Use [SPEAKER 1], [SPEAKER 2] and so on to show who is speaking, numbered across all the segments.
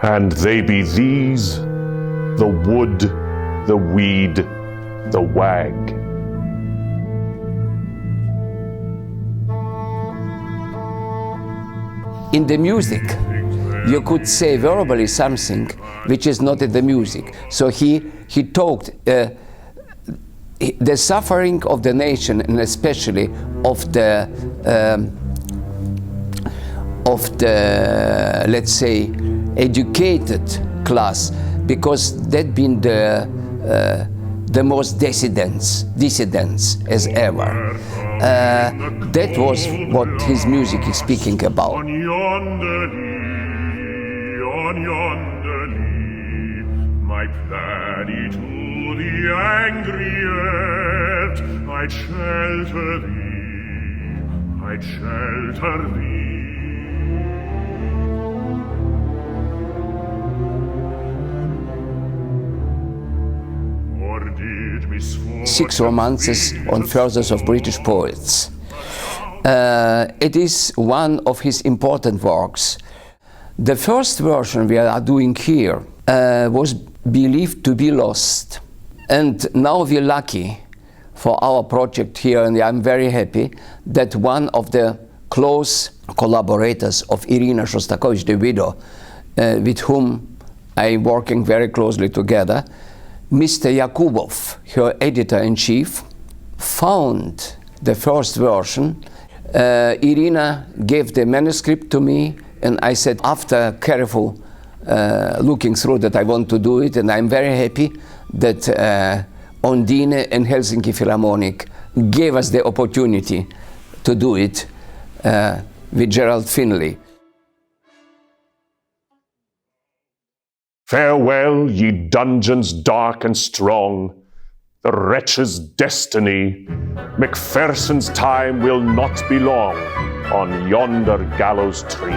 [SPEAKER 1] And they be these, the wood, the weed, the wag.
[SPEAKER 2] In the music, you could say verbally something which is not in the music. So he talked the suffering of the nation, and especially of the let's say educated class, because that been the most dissidents as ever. That was what his music is speaking about.
[SPEAKER 3] On yonder lea, my plaidie to the angry earth, I'd shelter thee.
[SPEAKER 2] 6 romances on verses of British poets. It is one of his important works. The first version we are doing here was believed to be lost. And now we're lucky for our project here, and I'm very happy that one of the close collaborators of Irina Shostakovich, the widow, with whom I'm working very closely together, Mr. Yakubov, her editor-in-chief, found the first version. Irina gave the manuscript to me, and I said, after careful looking through, that I want to do it, and I'm very happy that Ondine and Helsinki Philharmonic gave us the opportunity to do it with Gerald Finley.
[SPEAKER 1] Farewell, ye dungeons dark and strong, the wretch's destiny. Macpherson's time will not be long on yonder gallows tree.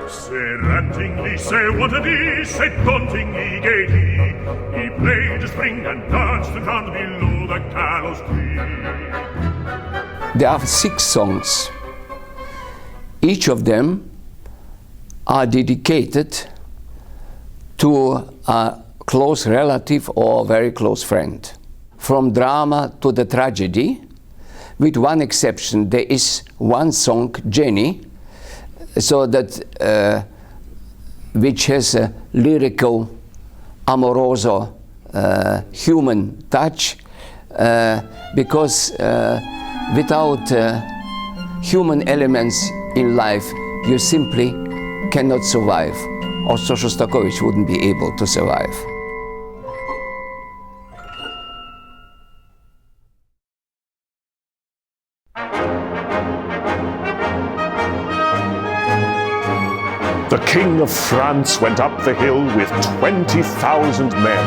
[SPEAKER 3] Say rantingly, say wantedly, say tauntingly, gaily, he played a spring and danced around below the gallows tree.
[SPEAKER 2] There are 6 songs. Each of them are dedicated to a close relative or very close friend. From drama to the tragedy, with one exception. There is one song, Jenny, so that which has a lyrical, amoroso, human touch, because without human elements in life, you simply cannot survive. Also Shostakovich wouldn't be able to survive.
[SPEAKER 1] The King of France went up the hill with 20,000 men.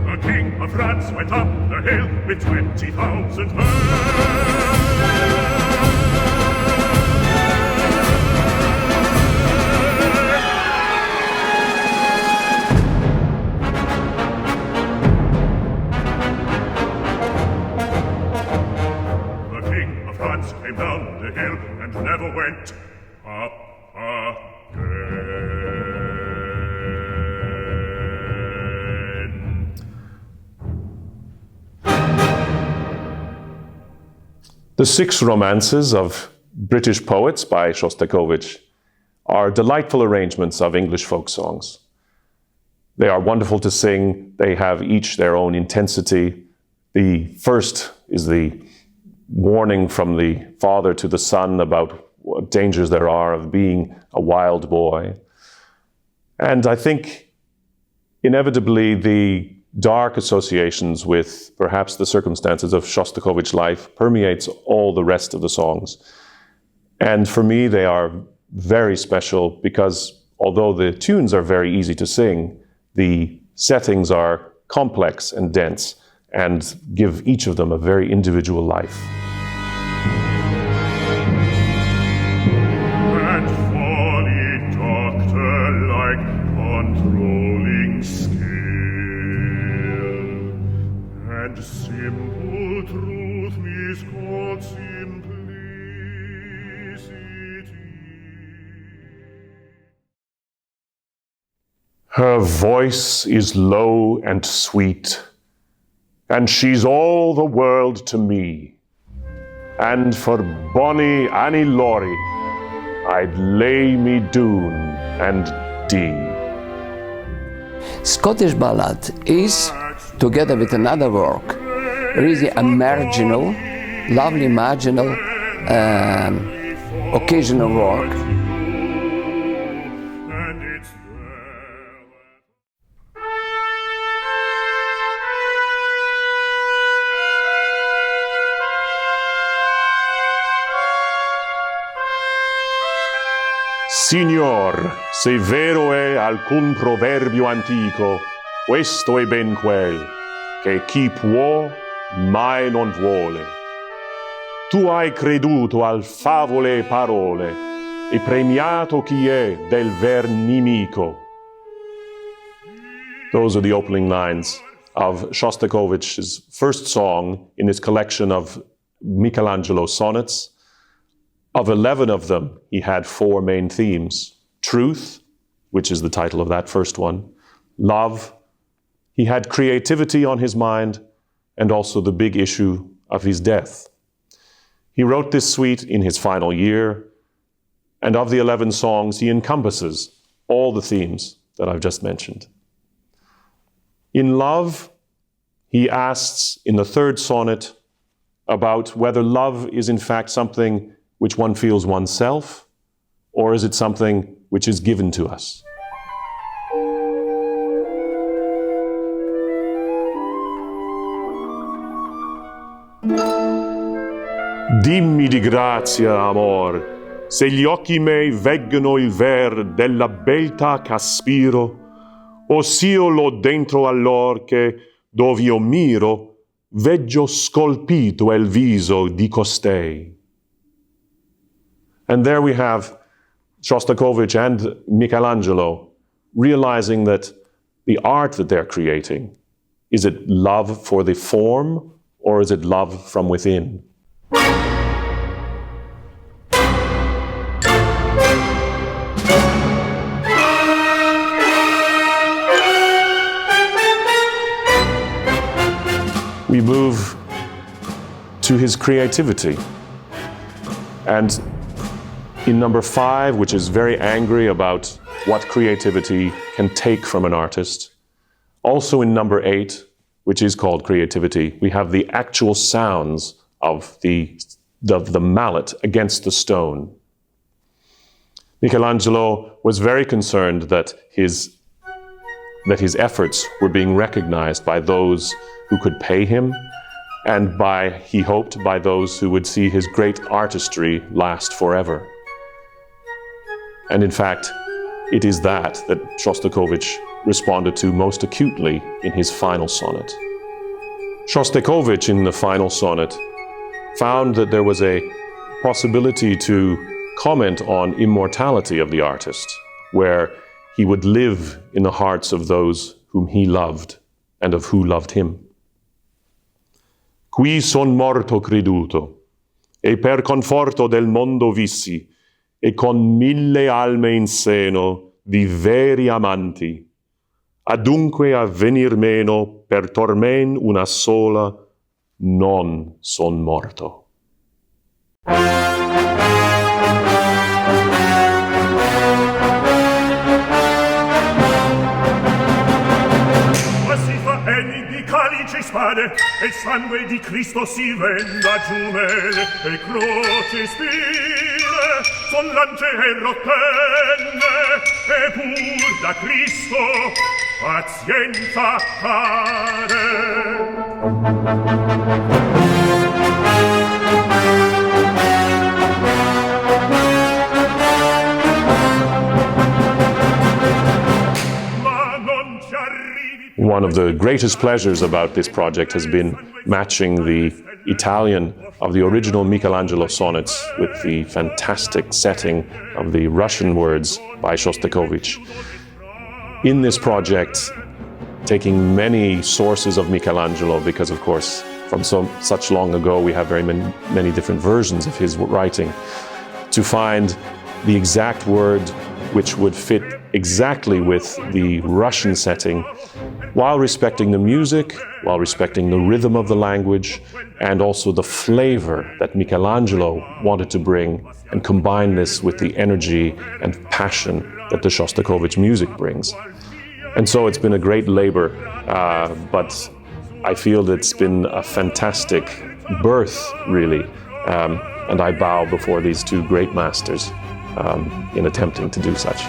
[SPEAKER 3] The King of France went up the hill with 20,000 men. Came down the hill and never went up again.
[SPEAKER 1] The 6 romances of British poets by Shostakovich are delightful arrangements of English folk songs. They are wonderful to sing. They have each their own intensity. The first is the warning from the father to the son about what dangers there are of being a wild boy. And I think inevitably the dark associations with perhaps the circumstances of Shostakovich's life permeates all the rest of the songs. And for me, they are very special because although the tunes are very easy to sing, the settings are complex and dense and give each of them a very individual life.
[SPEAKER 3] And folly doctor-like controlling skill, and simple truth miscalled simplicity.
[SPEAKER 1] Her voice is low and sweet, and she's all the world to me. And for bonnie Annie Laurie, I'd lay me doon and dee.
[SPEAKER 2] Scottish Ballad is, together with another work, really a marginal, lovely marginal, occasional work.
[SPEAKER 1] Signor, se vero è alcun proverbio antico, questo è ben quel, che chi può mai non vuole. Tu hai creduto al favole parole, e premiato chi è del ver nemico. Those are the opening lines of Shostakovich's first song in his collection of Michelangelo sonnets. Of 11 of them, he had 4 main themes. Truth, which is the title of that first one. Love. He had creativity on his mind, and also the big issue of his death. He wrote this suite in his final year, and of the 11 songs, he encompasses all the themes that I've just mentioned. In Love, he asks in the 3rd sonnet about whether love is in fact something which one feels oneself, or is it something which is given to us? Dimmi di grazia, amor, se gli occhi miei veggono il ver della beltà ch'aspiro, o s'io l'ho dentro allor che, dov'io miro, veggio scolpito il viso di costei. And there we have Shostakovich and Michelangelo realizing that the art that they're creating, is it love for the form, or is it love from within? We move to his creativity. And in number 5, which is very angry about what creativity can take from an artist. Also in number 8, which is called Creativity, we have the actual sounds of the mallet against the stone. Michelangelo was very concerned that his efforts were being recognized by those who could pay him, and he hoped, by those who would see his great artistry last forever. And in fact, it is that Shostakovich responded to most acutely in his final sonnet. Shostakovich, in the final sonnet, found that there was a possibility to comment on immortality of the artist, where he would live in the hearts of those whom he loved and of who loved him. Qui son morto creduto, e per conforto del mondo vissi, e con 1000 alme in seno di veri amanti, adunque a venir meno per tormen una sola, non son morto.
[SPEAKER 3] Calice e spade, e il sangue di Cristo si venda giumele, e croce e spine, son lance e rotelle, e pur da Cristo pazienza care.
[SPEAKER 1] One of the greatest pleasures about this project has been matching the Italian of the original Michelangelo sonnets with the fantastic setting of the Russian words by Shostakovich. In this project, taking many sources of Michelangelo, because of course from such long ago we have very many different versions of his writing, to find the exact word which would fit exactly with the Russian setting, while respecting the music, while respecting the rhythm of the language, and also the flavor that Michelangelo wanted to bring, and combine this with the energy and passion that the Shostakovich music brings. And so it's been a great labor, but I feel that it's been a fantastic birth, really, and I bow before these two great masters in attempting to do such.